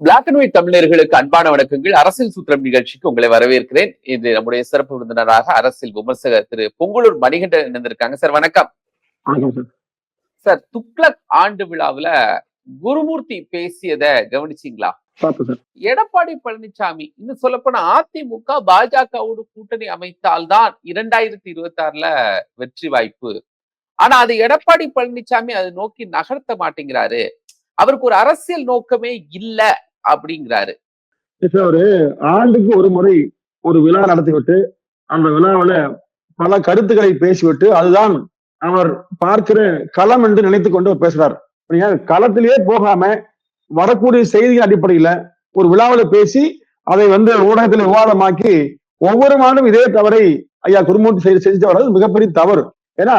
Black and white தமிழர்களுக்கு அன்பான வணக்கங்கள். அரசியல் சூத்திரம் நிகழ்ச்சிக்கு உங்களை வரவேற்கிறேன். இது நம்முடைய சிறப்பு விருந்தினராக அரசியல் விமர்சகர் திரு பொங்கலூர் மணிகண்டன் இணைந்திருக்காங்க. சார் வணக்கம். வணக்கம் சார். சார், துக்ளக் ஆண்டு விழாவுல குருமூர்த்தி பேசியத கவனிச்சீங்களா? பார்த்தேன் சார். எடப்பாடி பழனிசாமி இன்னும் சொல்லப்போனா அதிமுக பாஜகவோடு கூட்டணி அமைத்தால்தான் 2026ல வெற்றி வாய்ப்பு. ஆனா அது எடப்பாடி பழனிசாமி அதை நோக்கி நகர்த்த மாட்டேங்கிறாரு. அவருக்கு ஒரு அரசியல் நோக்கமே இல்ல அப்படிங்கிறாரு. ஒரு ஆண்டுக்கு ஒரு முறை ஒரு விழா நடத்திவிட்டு அந்த விழாவில பல கருத்துக்களை பேசிவிட்டு அதுதான் அவர் பார்க்கிற களம் என்று நினைத்துக் கொண்டு அவர் பேசுறார். களத்திலேயே போகாம வரக்கூடிய செய்தியின் அடிப்படையில ஒரு விழாவில் பேசி அதை ஊடகத்தில் விவாதமாக்கி ஒவ்வொரு நாளும் இதே தவறை ஐயா குருமூர்த்தி செஞ்சுட்டு வர்றது மிகப்பெரிய தவறு. ஏன்னா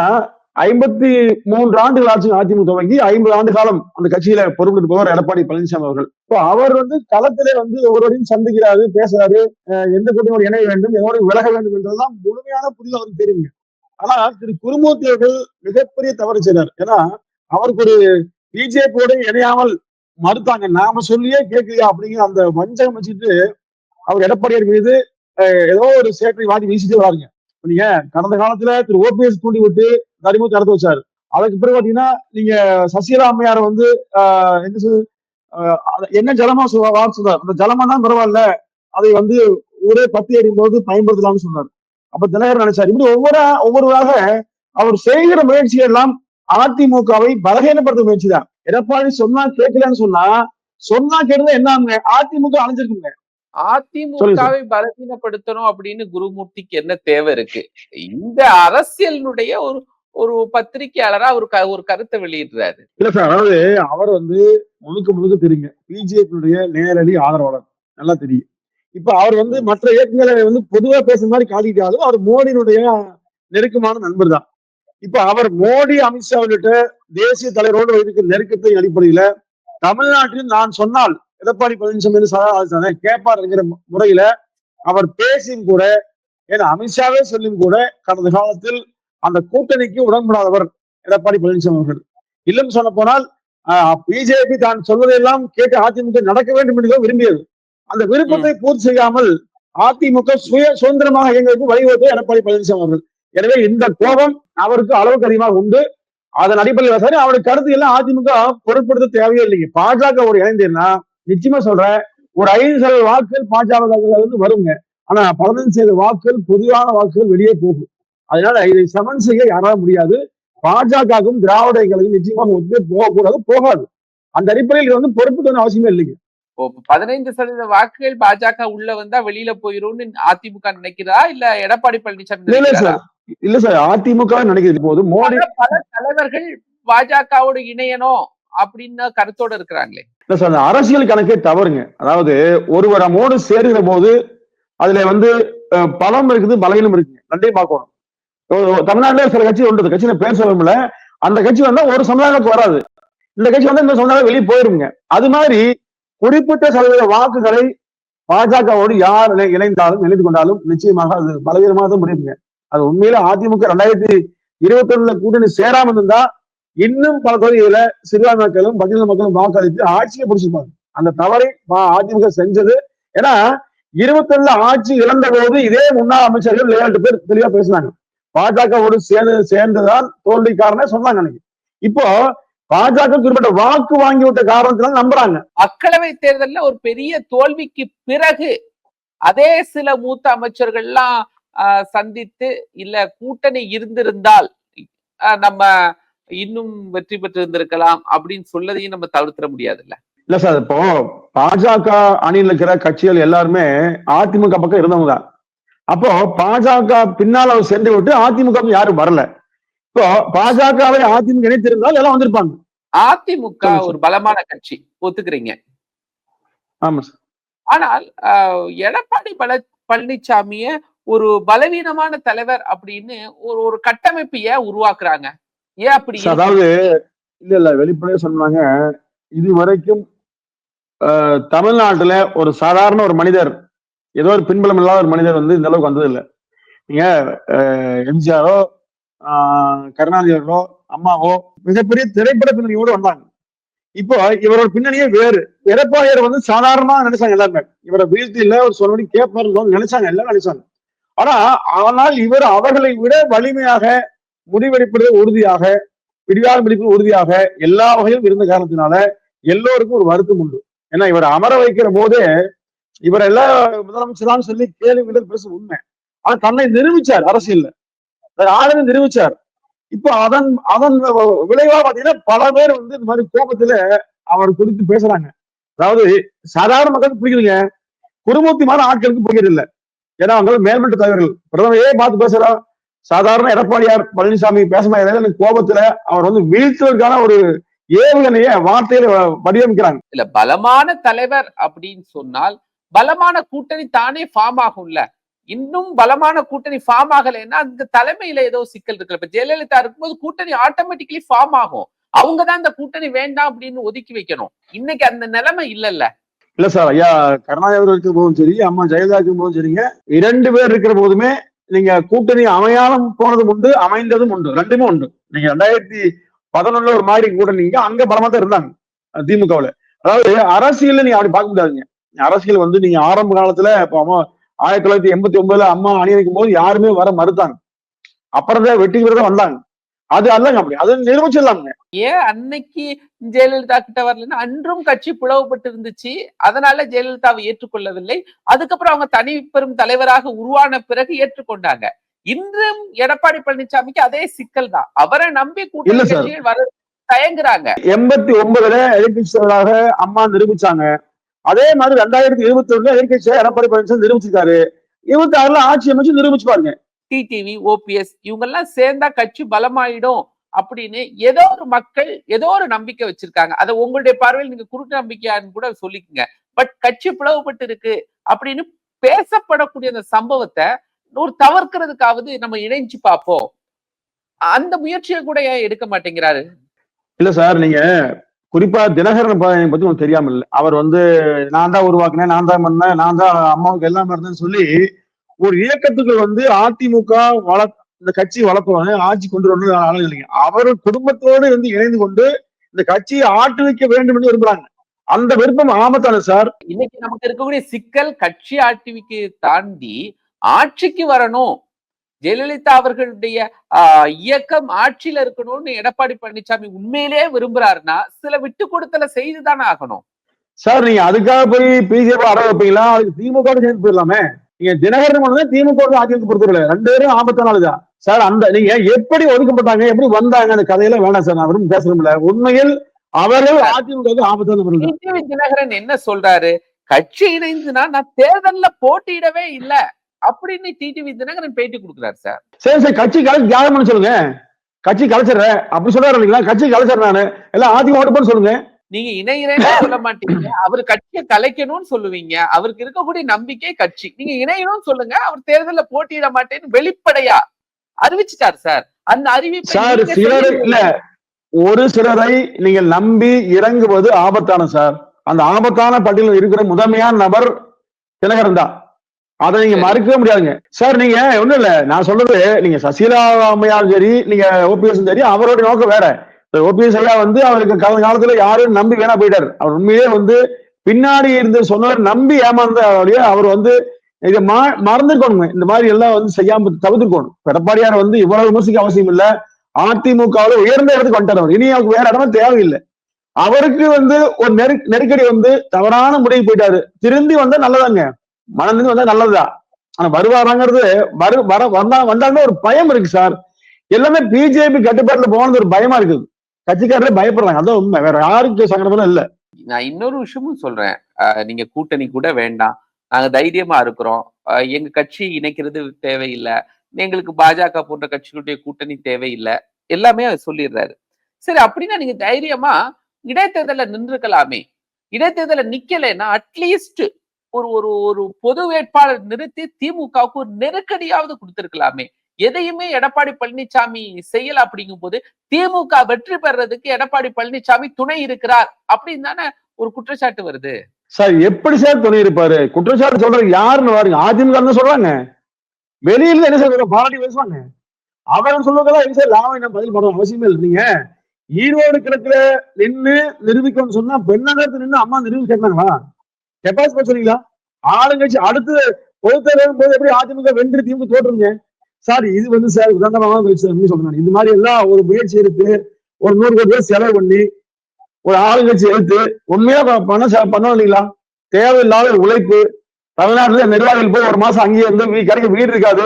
53 ஆண்டுகள் ஆட்சி அதிமுக துவங்கி 50 ஆண்டு காலம் அந்த கட்சியில பொறுப்பெடுப்பவர் எடப்பாடி பழனிசாமி அவர்கள். அவர் களத்திலே ஒருவரையும் சந்திக்கிறாரு, பேசுறாரு, எந்த கூட்டணியோடு இணைய வேண்டும், எதோடு விலக வேண்டும் என்றெல்லாம் முழுமையான புரிதல் அவருக்கு தெரியுங்க. ஆனா திரு குருமூர்த்தி அவர்கள் மிகப்பெரிய தவறு செய்தார். ஏன்னா அவருக்கு ஒரு பிஜேபியோட இணையாமல் மறுத்தாங்க. நாம சொல்லியே கேட்கலையா அப்படிங்கிற அந்த வஞ்சகம் வச்சுட்டு அவர் எடப்பாடியார் மீது ஏதோ ஒரு சேற்றை வாங்கி வீசிட்டு வராருங்க. நீங்க கடந்த காலத்துல திரு ஓபிஎஸ் தூண்டி விட்டு தரிமு கடத்த வச்சாரு. அதுக்கு பிறகு பாத்தீங்கன்னா நீங்க சசிகலா அம்மையார என்ன ஜலமா சொன்னார். அந்த ஜலமா தான் பரவாயில்ல, அதை ஊரே பத்தி எறியும் போது பயன்படுத்தலாம்னு சொன்னார். அப்ப தினகரன் நினைச்சார். இப்படி ஒவ்வொருவராக அவர் செய்கிற முயற்சிகள் எல்லாம் அதிமுகவை பலகீனப்படுத்த முயற்சி தான். எடப்பாடி சொன்னா கேட்கலன்னு சொன்னா கேட்டது என்ன அதிமுக அணைஞ்சிருக்குங்க. அதிமுகவை பலவீனப்படுத்தணும் அப்படின்னு குருமூர்த்திக்கு என்ன தேவை இருக்கு? இந்த அரசியலுடைய ஒரு பத்திரிகையாளரா ஒரு கருத்தை வெளியிடுறாரு. இல்ல சார், அதாவது அவர் முழுக்க தெரியுங்க பிஜேபியுடைய நேரடி ஆதரவாளர், நல்லா தெரியும். இப்ப அவர் மற்ற இயக்கங்களை பொதுவா பேசுற மாதிரி காட்டிட்டாலும் அவர் மோடியினுடைய நெருக்கமான நண்பர் தான். இப்ப அவர் மோடி அமித்ஷா உள்ளிட்ட தேசிய தலைவரோடு வைத்திருக்கிற நெருக்கத்தின் அடிப்படையில தமிழ்நாட்டில் நான் சொன்னால் எடப்பாடி பழனிசாமி கேட்பார் என்கிற முறையில அவர் பேசியும் கூட, ஏன்னா அமித்ஷாவே சொல்லியும் கூட கடந்த காலத்தில் அந்த கூட்டணிக்கு உடன்படாதவர் எடப்பாடி பழனிசாமி அவர்கள். இல்லம் சொல்ல போனால் பிஜேபி தான் சொல்வதையெல்லாம் கேட்டு அதிமுக நடக்க வேண்டும் என்று விரும்பியது. அந்த விருப்பத்தை பூர்த்தி செய்யாமல் அதிமுக சுதந்திரமாக இயங்குவதற்கு வழிவகுத்து எடப்பாடி பழனிசாமி அவர்கள். எனவே இந்த கோபம் அவருக்கு அளவுக்கு அதிகமாக உண்டு. அதன் அடிப்படையில் சரி, அவருடைய கருத்து எல்லாம் அதிமுக பொருட்படுத்த தேவையே இல்லைங்க. பாஜக ஒரு இணைந்தேன்னா நிச்சயமா சொல்றேன், ஒரு 5% வாக்குகள் பாஜக வருங்க. ஆனா 15% வாக்குகள் பொதுவான வாக்குகள் வெளியே போகும். அதனால இதை சமன் செய்ய யாரால முடியாது. பாஜகவுக்கும் திராவிட இயக்கங்களுக்கும் நிச்சயமாக ஒத்தே போகக்கூடாது, போகாது. அந்த அடிப்படையில் பொறுப்பு அவசியமே இல்லைங்க. 15% வாக்குகள் பாஜக உள்ள வந்தா வெளியில போயிரும்னு அதிமுக நினைக்கிறா, இல்ல எடப்பாடி பழனிசாமி? இல்ல சார், அதிமுக நினைக்கிறது போது மோடி பல தலைவர்கள் பாஜகவோடு இணையணும் அப்படின்னு கருத்தோட இருக்கிறாங்களே. இல்ல சார், அந்த அரசியல் கணக்கே தவறுங்க. அதாவது ஒருவர் நம்மோடு சேருகிற போது அதுல பலம் இருக்குது, பலகீனம் இருக்குங்க. ரெண்டையும் பார்க்கணும். தமிழ்நாட்டிலே சில கட்சி உண்டு, கட்சியில பேர் சொல்லல, அந்த கட்சி ஒரு சமுதாயத்துக்கு வராது. இந்த கட்சி இந்த சமுதாயம் வெளியே போயிருங்க. அது மாதிரி குறிப்பிட்ட சதவீத வாக்குகளை பாஜகவோடு யார் இணைந்தாலும் இணைந்து கொண்டாலும் நிச்சயமாக அது பலவீனமாக தான் முடியுங்க. அது உண்மையில அதிமுக 2021 கூட்டணி சேராம இருந்தா இன்னும் பல தொகுதியில சிறுபான்மை மக்களும் பட்டியல் மக்களும் வாக்களித்து ஆட்சியை பிடிச்சிருப்பாங்க. அந்த தவறை அதிமுக செஞ்சது. ஏன்னா 21 ஆட்சி இழந்த போது இதே முன்னாள் அமைச்சர்கள் 7 பேர் தெளிவா பேசினாங்க. பாஜகவோடு சேர்ந்துதான் தோல்வி காரணம் சொன்னாங்க. இப்போ பாஜக குறிப்பிட்ட வாக்கு வாங்கி விட்ட காரணத்தினால நம்புறாங்க. மக்களவை தேர்தலில் ஒரு பெரிய தோல்விக்கு பிறகு அதே சில மூத்த அமைச்சர்கள்லாம் சந்தித்து இல்ல கூட்டணி இருந்திருந்தால் நம்ம இன்னும் வெற்றி பெற்று இருந்திருக்கலாம் அப்படின்னு சொல்லதையும் நம்ம தவிர்த்திட முடியாதுல்ல. இல்ல சார், இப்போ பாஜக அணியில் இருக்கிற கட்சிகள் எல்லாருமே அதிமுக பக்கம் இருந்தவங்க தான். அப்போ பாஜக பின்னால் அவர் சென்று விட்டு அதிமுக யாரும் வரல. இப்போ பாஜகவை அதிமுக இணைத்திருந்தால் எல்லாம் வந்திருப்பாங்க. அதிமுக ஒரு பலமான கட்சி, ஒத்துக்கிறீங்க? ஆமா சார். ஆனால் எடப்பாடி பழனிசாமிய ஒரு பலவீனமான தலைவர் அப்படின்னு ஒரு கட்டமைப்பு ஏன் உருவாக்குறாங்க? ஏன் அப்படி? அதாவது இல்ல வெளிப்படையா சொன்னாங்க, இதுவரைக்கும் தமிழ்நாட்டுல ஒரு சாதாரண ஒரு மனிதர், ஏதோ ஒரு பின்பலம் இல்லாத ஒரு மனிதர் இந்த அளவுக்கு வந்தது இல்லை. நீங்க எம்ஜிஆரோ கருணாநிதியோ அம்மாவோ மிகப்பெரிய திரைப்பட பின்னணியோடு வந்தாங்க. இப்போ இவரோட பின்னணியே வேறு. எடப்பாடியார் வந்து சாதாரணமா நினைச்சாங்க எல்லாருமே. இவரை வீழ்த்தியில ஒரு சொல்லி கேட்பாருன்னு நினைச்சாங்க, எல்லாம் நினைச்சாங்க. ஆனா ஆனால் இவர் அவர்களை விட வலிமையாக, முடிவெடுப்பது உறுதியாக, பிடிவாதம் பிடிப்பது உறுதியாக எல்லா வகையிலும் இருந்த காரணத்தினால எல்லோருக்கும் ஒரு வருத்தம் உண்டு. ஏன்னா இவர் அமர வைக்கிற போதே இவரெல்லாம் முதலமைச்சரான்னு சொல்லி கேள்வி பேச உண்மை. ஆனா தன்னை நிரூபிச்சார் அரசியல்ல. ஆளுநர் நிரூபிச்சார். இப்போ அதன் அதன் விளைவா பாத்தீங்கன்னா பல பேர் வந்து இந்த மாதிரி கோபத்துல அவர் குறித்து பேசுறாங்க. அதாவது சாதாரண மக்களுக்கு பிடிக்குதுங்க. குருமூர்த்தி மாதிரி ஆட்களுக்கு பிடிக்கிறது இல்ல. ஏன்னா அவங்க மேல்மட்ட தலைவர்கள் பிரதமரையே பார்த்து பேசுறோம். சாதாரண எடப்பாடியார் பழனிசாமி பேச மாதிரி கோபத்துல அவர் வந்து வீழ்த்துவதற்கான ஒரு ஏவுகணைய வார்த்தையில வடிவமைக்கிறாங்க. இல்ல பலமான தலைவர் அப்படின்னு சொன்னால் பலமான கூட்டணி தானே ஃபார்ம் ஆகும்ல. இன்னும் பலமான கூட்டணி ஃபார்ம் ஆகலைன்னா அந்த தலைமையில ஏதோ சிக்கல் இருக்கு. இப்ப ஜெயலலிதா இருக்கும்போது கூட்டணி ஆட்டோமேட்டிக்கலி ஃபார்ம் ஆகும். அவங்கதான் இந்த கூட்டணி வேண்டாம் அப்படின்னு ஒதுக்கி வைக்கணும். இன்னைக்கு அந்த நிலைமை இல்லல்ல. இல்ல சார், ஐயா கருணாநிதி இருக்கிற போதும் சரி, அம்மா ஜெயலலிதா இருக்கும் போதும் சரிங்க, 2 பேர் இருக்கிற போதுமே நீங்க கூட்டணி அமையாமல் போனதும் உண்டு, அமைந்ததும் உண்டு. 2மே உண்டு. நீங்க 2011 ஒரு மாதிரி கூட்டணிங்க அங்க பலமா தான் இருந்தாங்க திமுகவுல. அதாவது அரசியல் நீங்க அப்படி பார்க்க முடியாதுங்க. அரசியல் வந்து நீங்க ஆரம்ப காலத்துல இப்போ 1989 அம்மா அணி வைக்கும் போது யாருமே வர மறுத்தாங்க. அப்புறம் தான் வெற்றி தான் வந்தாங்க. அது அல்லங்க அப்படி. அது நிரூபிச்சிடலாம்ங்க. ஏன் அன்னைக்கு ஜெயலலிதா கிட்ட வரலன்னா அன்றும் கட்சி பிளவுபட்டு இருந்துச்சு. அதனால ஜெயலலிதாவை ஏற்றுக்கொள்ளவில்லை. அதுக்கப்புறம் அவங்க தனி பெரும் தலைவராக உருவான பிறகு ஏற்றுக்கொண்டாங்க. இன்றும் எடப்பாடி பழனிசாமிக்கு அதே சிக்கல் தான். அவரை நம்பி கூட்டணி கட்சிகள் வர தயங்குறாங்க. 89ல எதிர்கட்சி தலைவராக அம்மா நிரூபிச்சாங்க. அதே மாதிரி 2021 எதிர்கட்சியா எடப்பாடி பழனிசாமி நிரூபிச்சிருக்காரு. 26ல ஆட்சி அமைச்சு நிரூபிச்சு பாருங்க. டிடிவி, ஓபிஎஸ் இவங்க எல்லாம் சேர்ந்தா கட்சி பலமாயிடும் அப்படின்னு ஏதோ ஒரு மக்கள் ஏதோ ஒரு நம்பிக்கை வச்சிருக்காங்க. அதை உங்களுடைய பார்வையில் நீங்க குருட்டு நம்பிக்கையான்னு கூட சொல்லிக்கங்க. பட் கட்சி பிளவுபட்டு இருக்கு அப்படின்னு பேசப்படக்கூடிய அந்த சம்பவத்தை ஒரு தவிர்க்கிறதுக்காவது நம்ம இணைஞ்சு பார்ப்போம். அந்த முயற்சியை கூட ஏன் எடுக்க மாட்டேங்கிறாரு? இல்ல சார், நீங்க குறிப்பா தினகரன் பத்தி உங்களுக்கு தெரியாம இல்ல. அவர் வந்து நான் தான் உருவாக்குனேன், நான் தான் பண்ணேன், நான் தான் அம்மாவுக்கு எல்லாம் இருந்தேன்னு சொல்லி ஒரு இயக்கத்துக்கு வந்து அதிமுக இந்த கட்சி வளர்ப்பவங்க ஆட்சி கொண்டு வரணும் ஆளுங்க இல்லைங்க. அவர் குடும்பத்தோடு வந்து இணைந்து கொண்டு இந்த கட்சியை ஆட்டுவிக்க வேண்டும் என்று விரும்புறாங்க. அந்த விருப்பம் ஆபத்தான சார். இன்னைக்கு நமக்கு இருக்கக்கூடிய சிக்கல் கட்சி ஆட்டுவிக்கு தாண்டி ஆட்சிக்கு வரணும். ஜெயலலிதா அவர்களுடைய இயக்கம் ஆட்சியில இருக்கணும்னு எடப்பாடி பழனிசாமி உண்மையிலேயே விரும்புறாருன்னா சில விட்டு கொடுத்தல செய்துதானே ஆகணும். சார் நீங்க அதுக்காக போய் பிஜேபி அட வைப்பீங்களா? அதுக்கு திமுக சேர்ந்து போயிடலாமே. நீங்க தினகரன் பண்ணது திமுக ஆட்சிக்கு பொறுத்தவரை 2 பேரும் ஆபத்தானதுதான் சார். அந்த நீங்க எப்படி ஒதுக்கப்பட்டாங்க, எப்படி வந்தாங்க அந்த கதையெல்லாம் வேணாம் சார். நான் விரும்ப பேசணும்ல. உண்மையில் அவர்கள் அதிமுக ஆபத்தான தினகரன் என்ன சொல்றாரு? கட்சி இணைந்துனா நான் தேர்தல்ல போட்டியிடவே இல்ல அப்படின்னு டிடிவி தினகரன் பேட்டி கொடுக்கிறார் சார். சரி சரி, கட்சி கலைச்சு தியாகம் பண்ண சொல்லுங்க. கட்சி கலைச்சிடுற அப்படி சொல்றாரு இல்லைங்களா? கட்சி கலைச்சிடுறேன் நானு எல்லாம் அதிமுக ஓட்டு சொல்லுங்க. நீங்க இணைகிறேன்னு சொல்ல மாட்டீங்க. அவர் கட்சியை கலைக்கணும்னு சொல்லுவீங்க. அவருக்கு இருக்கக்கூடிய நம்பிக்கை கட்சி. நீங்க இணையணும்னு சொல்லுங்க. அவர் தேர்தலில் போட்டியிட மாட்டேன்னு வெளிப்படையா அறிவிச்சிட்டார் சார். அந்த அறிவிப்பு சார் சிலர் இல்ல, ஒரு சிலரை நீங்கள் நம்பி இறங்குவது ஆபத்தான சார். அந்த ஆபத்தான பட்டியலில் இருக்கிற முதன்மையான நபர் தினகரன் தான். அதை நீங்க மறுக்கவே முடியாதுங்க சார். நீங்க ஒண்ணும் இல்ல, நான் சொல்றது நீங்க சசிகலா அம்மையாரும் சரி, நீங்க ஓபிஎஸ் சரி, அவருடைய நோக்கம் வேற. ஓபிஎஸ் ஐயா வந்து அவருக்கு கடந்த காலத்துல யாரும் நம்பி வேணா போயிட்டாரு. அவர் உண்மையிலே வந்து பின்னாடி இருந்து சொன்னவர் நம்பி ஏமாந்த அவர் வந்து இதை மறந்துக்கணுங்க. இந்த மாதிரி எல்லாம் வந்து செய்யாம தவிர்த்துக்கணும். எடப்பாடியார் வந்து இவ்வளவு விமர்சிக்க அவசியம் இல்ல. அதிமுகவில் உயர்ந்த இடத்துக்கு வந்துட்டார். அவர் இனி அவருக்கு வேற இடமே தேவையில்லை. அவருக்கு வந்து ஒரு நெருக்கடி வந்து தவறான முடிவு போயிட்டாரு. திரும்பி வந்தா நல்லதாங்க, மனதில் வந்தா நல்லதுதான். ஆனா வருவாராங்கிறது வந்தாலுமே ஒரு பயம் இருக்கு சார். எல்லாமே பிஜேபி கட்டுப்பாட்டுல போனது ஒரு பயமா இருக்குது. கட்சிக்காரர்களே பயப்படுறாங்க. அதான் உண்மை, வேற யாருக்கு சங்கடமும் இல்ல. நான் இன்னொரு விஷயமும் சொல்றேன். நீங்க கூட்டணி கூட வேண்டாம், நாங்க தைரியமா இருக்கிறோம், எங்க கட்சி இணைக்கிறது தேவையில்லை, எங்களுக்கு பாஜக போன்ற கட்சிகளுடைய கூட்டணி தேவையில்லை, எல்லாமே சொல்லிடுறாரு. சரி, அப்படின்னா நீங்க தைரியமா இடைத்தேர்தல நின்றுக்கலாமே. இடைத்தேர்தல நிக்கலைன்னா அட்லீஸ்ட் ஒரு ஒரு ஒரு பொது வேட்பாளர் நிறுத்தி திமுகவுக்கு ஒரு நெருக்கடியாவது கொடுத்திருக்கலாமே. எதையுமே எடப்பாடி பழனிசாமி செய்யல. அப்படிங்கும் போது திமுக வெற்றி பெறதுக்கு எடப்பாடி பழனிசாமி துணை இருக்கிறார் அப்படின்னு தானே ஒரு குற்றச்சாட்டு வருது சார். எப்படி சார் துணை இருப்பாரு? குற்றச்சாட்டு சொல்றது யாருன்னு பாருங்க. அதிமுக சொல்றாங்க, வெளியில என்ன சார் பாராட்டி பேசுவாங்க. அவன் சொல்றதெல்லாம் என்ன சார் லாபம்? என்ன பதில் பண்ண அவசியமே இல்லைங்க. ஈரோடு கிழக்குல நின்னு நிரூபிக்கணும்னு சொன்னா பெண்ணகரத்து நின்று அம்மா நிரூபிச்சு கேட்கலாங்களா? கெப்பாசிட்டி சொன்னீங்களா? ஆளுங்கட்சி அடுத்து பொதுத் தேர்தலும் போது எப்படி அதிமுக வென்று திமுக தோற்றுங்க சார். இது வந்து சார் உதாரணமா சொல்றேன். இந்த மாதிரி எல்லாம் ஒரு முயற்சி இருக்கு. ஒரு 100 கோடி ரூபாய் செலவு பண்ணி ஒரு ஆளுங்கட்சி எடுத்து உண்மையா பணம் பண்ணோம் இல்லைங்களா? தேவையில்லாத உழைப்பு. தமிழ்நாட்டுல நிர்வாகிகள் போய் ஒரு மாசம் அங்கேயே இருந்து கிடைக்க வீடு இருக்காது,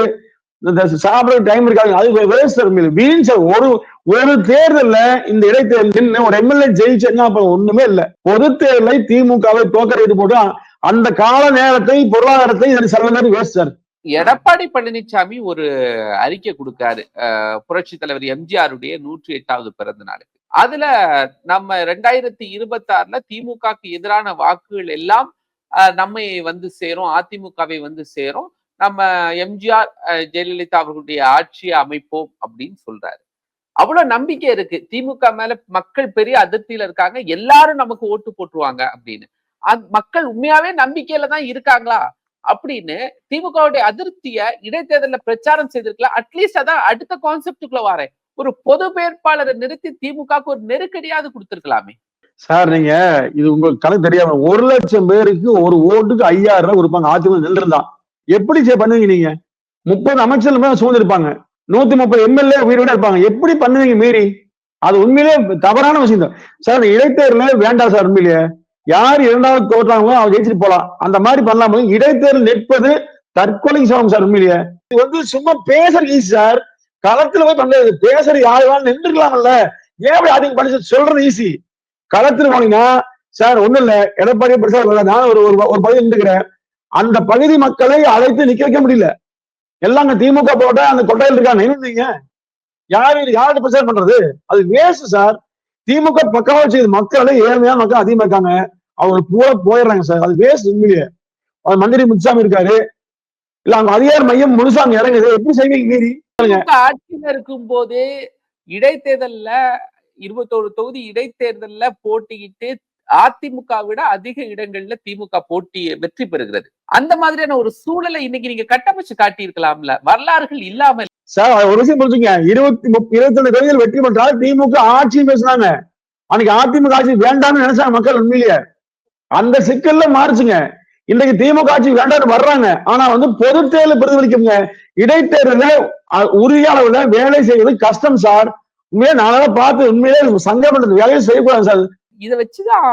சாப்பிட டைம் இருக்காது. அது வேஸ்ட் வீண் சார். ஒரு தேர்தல்ல இந்த இடைத்தேர்தல் ஒரு எம்எல்ஏ ஜெயிச்சுன்னா ஒண்ணுமே இல்ல. பொது தேர்தலை திமுகவை தோக்கடித்து போட்டு அந்த கால நேரத்தை பொருளாதாரத்தை செலவு வேஸ்ட் சார். எடப்பாடி பழனிசாமி ஒரு அறிக்கை கொடுக்காரு புரட்சி தலைவர் எம்ஜிஆருடைய 108வது பிறந்த நாளுக்கு. அதுல நம்ம 2026ல திமுகக்கு எதிரான வாக்குகள் எல்லாம் நம்மை வந்து சேரும், அதிமுகவை வந்து சேரும், நம்ம எம்ஜிஆர் ஜெயலலிதா அவர்களுடைய ஆட்சியை அமைப்போம் அப்படின்னு சொல்றாரு. அவ்வளவு நம்பிக்கை இருக்கு திமுக மேல. மக்கள் பெரிய அதிருப்தியில இருக்காங்க, எல்லாரும் நமக்கு ஓட்டு போட்டுருவாங்க அப்படின்னு. மக்கள் உண்மையாவே நம்பிக்கையில தான் இருக்காங்களா அப்படின்னு திமுகவுடைய அதிருப்திய இடைத்தேர்தல பிரச்சாரம் செய்திருக்கலாம். அட்லீஸ்ட் அதான் அடுத்த கான்செப்டுக்குள்ள வரேன். ஒரு பொது வேட்பாளரை நிறுத்தி திமுகவுக்கு ஒரு நெருக்கடியாவது கொடுத்திருக்கலாமே சார். நீங்க இது உங்களுக்கு கணக்கு தெரியாம 1,00,000 பேருக்கு ஒரு ஓட்டுக்கு 5,000 ரூபாய் கொடுப்பாங்க. அதிமுக நின்றுதான் எப்படி பண்ணுவீங்க நீங்க? 30 அமைச்சர்கள் மேல சூழ்ந்திருப்பாங்க, 130 எம்எல்ஏ உயிரோட இருப்பாங்க. எப்படி பண்ணுவீங்க மீறி? அது உண்மையிலே தவறான விஷயம் தான் சார். இடைத்தேர்தல் வேண்டாம் சார். உண்மையிலேயே யார் 2வது தோற்றாங்களோ அவங்க ஜெயிச்சுட்டு போலாம். அந்த மாதிரி பண்ணலாம். இடைத்தேர்தல் நிற்பது தற்கொலை சமம் சார். உண்மையிலேயே இது வந்து சும்மா பேசுறது ஈஸி சார். களத்துல போய் பண்றது பேசுறது யாரு நின்றுக்கலாம்ல. ஏன் அதிக படிச்சு சொல்றது ஈஸி. களத்துல போனீங்கன்னா சார் ஒண்ணும் இல்ல, எடப்பாடி பிரசாத் நான் ஒரு பகுதி நின்றுக்கிறேன். அந்த பகுதி மக்களை அழைத்து நிக்க வைக்க முடியல. எல்லாம் திமுக போட்ட அந்த கொட்டையில் இருக்காங்க. நினைந்தீங்க யாரு பிரச்சாரம் பண்றது? அது வேஸ்ட் சார். திமுக பக்கமா வச்சு மக்களே ஏழ்மையான மக்கள் அதிகமா இருக்காங்க, அவங்க பூரா போயிடுறாங்க சார். அது வேஸ்ட். உண்மையிலேயே அவர் மந்திரி முத்துசாமி இருக்காரு, இல்ல அவங்க அதிகார மையம் முழுசாமி இறங்குது. எப்படி செய்வீங்க மீறி? ஆட்சியில இருக்கும் போது இடைத்தேர்தல்ல 21 தொகுதி இடைத்தேர்தல்ல போட்டியிட்டு அதிமுக விட அதிக இடங்கள்ல திமுக போட்டி வெற்றி பெறுகிறது. அந்த மாதிரியான ஒரு சூழலை இன்னைக்கு நீங்க கட்டமைச்சு காட்டியிருக்கலாம்ல, வரலாறுகள் இல்லாம. சார் ஒரு விஷயம் புரிஞ்சுங்க. 22 தொகுதிகள் வெற்றி பெற்றால் திமுக ஆட்சி பேசினாங்க. அன்னைக்கு அதிமுக ஆட்சி வேண்டாம்னு நினைச்சாங்க மக்கள். உண்மையிலேயே அந்த சிக்கல்ல மாறுச்சுங்க. இன்றைக்கு திமுக ஆட்சி வேண்டாம்னு வர்றாங்க. ஆனா வந்து பொது தேர்தல் பிரதிபலிக்குங்க. இடைத்தேர்தல உரிய அளவுல வேலை செய்வது கஷ்டம் சார். உண்மையிலே நானே பார்த்து உண்மையிலே சங்கம் பண்றது வேலையை செய்யக்கூடாது சார். இதை வச்சுதான்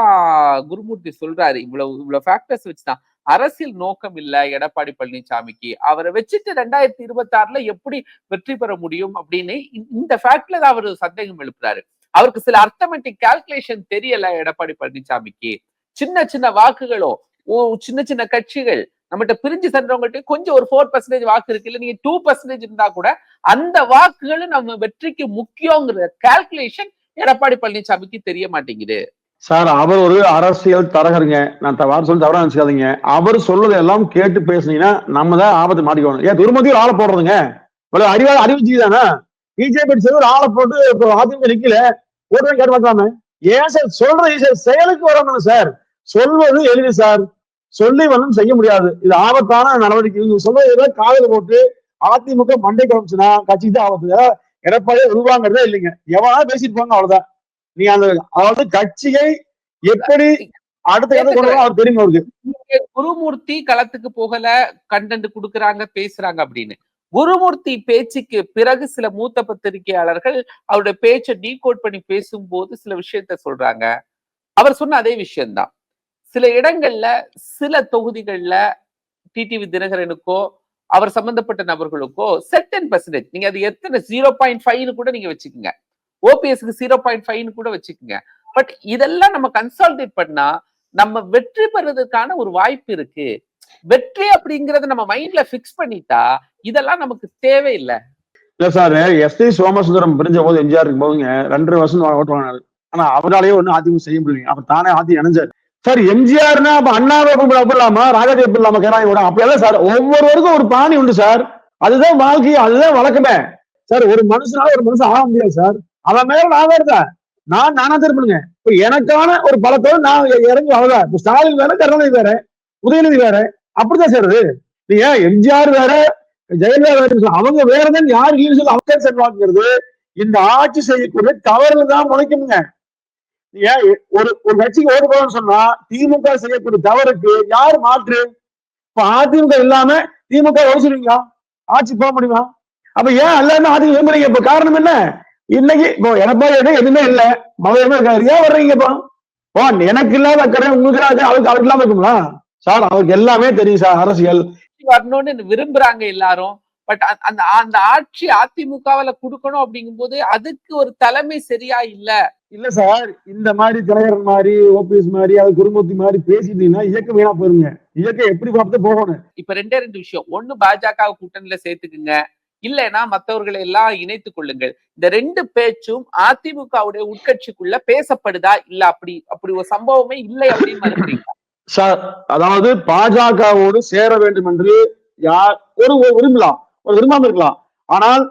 குருமூர்த்தி சொல்றாரு, இவ்வளவு ஃபேக்டர்ஸ் வச்சுதான். அரசியல் நோக்கம் இல்ல எடப்பாடி பழனிசாமிக்கு. அவரை வச்சுட்டு 2026ல எப்படி வெற்றி பெற முடியும் அப்படின்னு இந்த ஃபேக்ட்ல தான் அவர் சந்தேகம் எழுப்புறாரு. அவருக்கு சில அர்த்தமெட்டிக் கால்குலேஷன் தெரியல எடப்பாடி பழனிசாமிக்கு. சின்ன சின்ன வாக்குகளோ, சின்ன சின்ன கட்சிகள் நம்மகிட்ட பிரிஞ்சு சென்றவங்கள்ட்ட கொஞ்சம் ஒரு 4% வாக்கு இருக்கு, இல்ல நீங்க 2% இருந்தா கூட அந்த வாக்குகளும் நம்ம வெற்றிக்கு முக்கியங்கிற கால்குலேஷன் எடப்பாடி பழனிசாமிக்கு தெரிய மாட்டேங்குது சார். அவர் ஒரு அரசியல் தரகருங்க. நான் சொல்லி தவறா நினைச்சுக்காதீங்க. அவர் சொல்றது எல்லாம் கேட்டு பேசுனீங்கன்னா நம்ம தான் ஆபத்து மாட்டிக்கணும். ஏன் துருமதி ஒரு ஆளை போடுறதுங்க? அறிவிச்சு தானே பிஜேபி ஒரு ஆளை போட்டு அதிமுக நிக்கல போட்டு கேட்டு பார்க்கலாமே. ஏன் சார் சொல்றது செயலுக்கு வரணும் சார். சொல்வது எளிது சார், சொல்லி வந்து செய்ய முடியாது. இது ஆபத்தான நடவடிக்கை. சொல்றது காதல் போட்டு அதிமுக மண்டை காமிச்சுன்னா கட்சிக்கு தான் ஆபத்து. எடப்பாடியே உருவாங்கிறதே இல்லைங்க. எவனா பேசிட்டு போங்க, அவ்வளவுதான். நீங்க அந்த அதாவது கட்சியை எப்படி அடுத்த அவர் தெரியும் அவருக்கு. குருமூர்த்தி களத்துக்கு போகல, கண்டென்ட் கொடுக்கறாங்க, பேசுறாங்க அப்படின்னு. குருமூர்த்தி பேச்சுக்கு பிறகு சில மூத்த பத்திரிகையாளர்கள் அவருடைய பேச்சை டீகோட் பண்ணி பேசும்போது சில விஷயத்த சொல்றாங்க. அவர் சொன்ன அதே விஷயம்தான். சில இடங்கள்ல சில தொகுதிகள்ல டிடிவி தினகரனுக்கோ அவர் சம்பந்தப்பட்ட நபர்களுக்கோ செர்டன் பெர்சன்டேஜ், நீங்க அது எத்தனை 0.5 கூட நீங்க வச்சுக்கோங்க, ஓபிஎஸ்க்கு 0.5 கூட வச்சுக்கோங்க. பட் இதெல்லாம் நம்ம கன்சால்டேட் பண்ணா நம்ம வெற்றி பெறதுக்கான ஒரு வாய்ப்பு இருக்கு. வெற்றி அப்படிங்கறத நம்ம மைண்ட்ல பிக்ஸ் பண்ணிட்டா இதெல்லாம் நமக்கு தேவையில்லை. இல்ல சார், எஸ்.டி. சோமசுந்தரம் பிரிஞ்ச போது எம்ஜிஆர் இருக்கும் போதுங்க 2 வருஷம் ஓட்டு வாங்கினாரு. ஆனா அவராலேயே ஒன்னும் அதிமுக செய்ய முடியும். அப்ப தானே ஆதி இணைஞ்சாரு சார். எம்ஜிஆர்னா அப்ப அண்ணாவை கூப்பிடலாமா, ராஜாஜி கூப்பிடலாமா, கேராய் கூட அப்படி சார். ஒவ்வொருவருக்கும் ஒரு பாணி உண்டு சார். அதுதான் வாழ்க்கை, அதுதான் வழக்கமே சார். ஒரு மனுஷனால ஒரு மனுஷன் ஆக முடியாது சார். அவன் மேல நான் வேறுதான், நானா திருப்பிடுங்க. இப்ப எனக்கான ஒரு பலத்தோடு நான் இறங்கி அவ்வளவுதான். இப்ப ஸ்டாலின் வேற, கருணாநிதி வேற, உதயநிதி வேற, அப்படிதான் சார். நீங்க எம்ஜிஆர் வேற, ஜெயலலிதா வேற, அவங்க வேறதான் யாரு இல்லைன்னு சொல்லி அவங்க செல்வாக்குங்கிறது இந்த ஆட்சி செய்யக்கூடிய தவறுகள் தான் முளைக்குங்க. ஏன் ஒரு ஒரு கட்சிக்கு ஓட்டு போடணும்னு சொன்னா திமுக செய்யக்கூடிய தவறுக்கு யார் மாற்று? இப்ப அதிமுக இல்லாம திமுக ஒழிச்சிருவீங்களா? ஆட்சி போக முடியுமா? அப்ப ஏன் எல்லாருமே அதிமுக விரும்புறீங்க? இப்ப காரணம் என்ன? இன்னைக்கு இப்போ எடப்பாடி எதுவுமே இல்ல, மதமே இருக்காரு, ஏன் வர்றீங்க இப்போ? எனக்கு இல்லாத அக்கறை உங்களுக்கு அவருக்கு இல்லாம இருக்குங்களா? சார் அவருக்கு எல்லாமே தெரியும் சார் அரசியல் வரணும்னு விரும்புறாங்க எல்லாரும். பட் அந்த அந்த ஆட்சி அதிமுகவுல குடுக்கணும் அப்படிங்கும் போது அதுக்கு ஒரு தலைமை சரியா இல்ல. இல்ல சார், இந்த மாதிரி தினகரன் மாதிரி ஓபிஎஸ் மாதிரி அது குருமூர்த்தி மாதிரி பேசிட்டீங்கன்னா இயக்கம் வீணா போயிருங்க. இயக்கம் எப்படி பார்த்து போகணும். இப்ப ரெண்டே ரெண்டு விஷயம். ஒண்ணு பாஜக கூட்டணியில சேர்த்துக்குங்க, இல்லைன்னா மத்தவர்களை எல்லாம் இணைத்துக் கொள்ளுங்கள். இந்த ரெண்டு பேச்சும் அதிமுகவுடைய உட்கட்சிக்குள்ள பேசப்படுதா இல்ல அப்படி அப்படி ஒரு சம்பவமே இல்லை அப்படின்னு மறுக்கிறீங்க சார்? அதாவது பாஜகவோடு சேர வேண்டும் என்று யார் ஒரு விரும்பலாம், ஒரு விரும்பாம இருக்கலாம். ஆனால்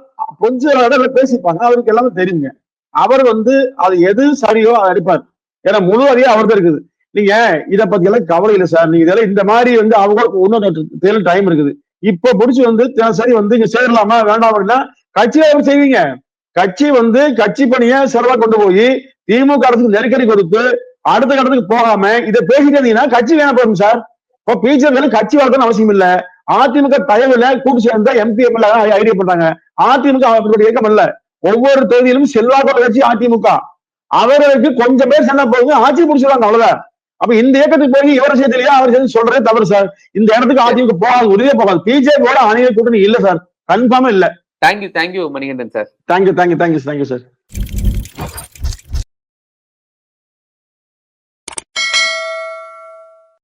கொஞ்சம் இடத்துல பேசிப்பாங்க, அவருக்கு எல்லாமே தெரியுங்க. அவர் அது எது சரியோ அதை அடிப்பார். ஏன்னா முழு அதிகம் அவர்தான் இருக்குது. நீங்க இதை பத்தி எல்லாம் கவலை இல்லை சார். நீங்க இதெல்லாம் இந்த மாதிரி அவங்களுக்கு இன்னொரு டைம் இருக்குது. இப்ப முடிச்சு சரி இங்க சேரலாமா வேண்டாம் அப்படின்னா கட்சியில அவர் செய்வீங்க. கட்சி கட்சி பணியை சிறவா கொண்டு போய் திமுக அரசுக்கு நெருக்கடி கொடுத்து அடுத்த கட்டத்துக்கு போகாம இதை பேசிட்டு இருந்தீங்கன்னா கட்சி வேணா போகும் சார். இப்போ பிஜேபி கட்சி வளர்க்கணும் அவசியம் இல்ல. அதிமுக தயவுல கூட்டு சேர்ந்தா எம்பி எம்எல்ஏ ஐடியா பண்றாங்க. அதிமுக அவர்களுடைய இயக்கம் அல்ல. ஒவ்வொரு தொகுதியிலும் செல்வாக்கு கட்சி அதிமுக. அவர்களுக்கு கொஞ்சம் பேர் சண்டை போகுது, ஆட்சி பிடிச்சிருவாங்க, அவ்வளவுதான். அப்ப இந்த இயக்கத்துக்கு போய் இவரை சேர்த்துலையா அவர் சேர்த்து சொல்றதே தவறு சார். இந்த இடத்துக்கு அதிமுக போகாது, உறுதியே போகாது. பிஜேபியோட அணிய கூட்டணி இல்ல சார், கன்ஃபார்மா இல்ல. Thank you Manikandan sir. Thank you sir.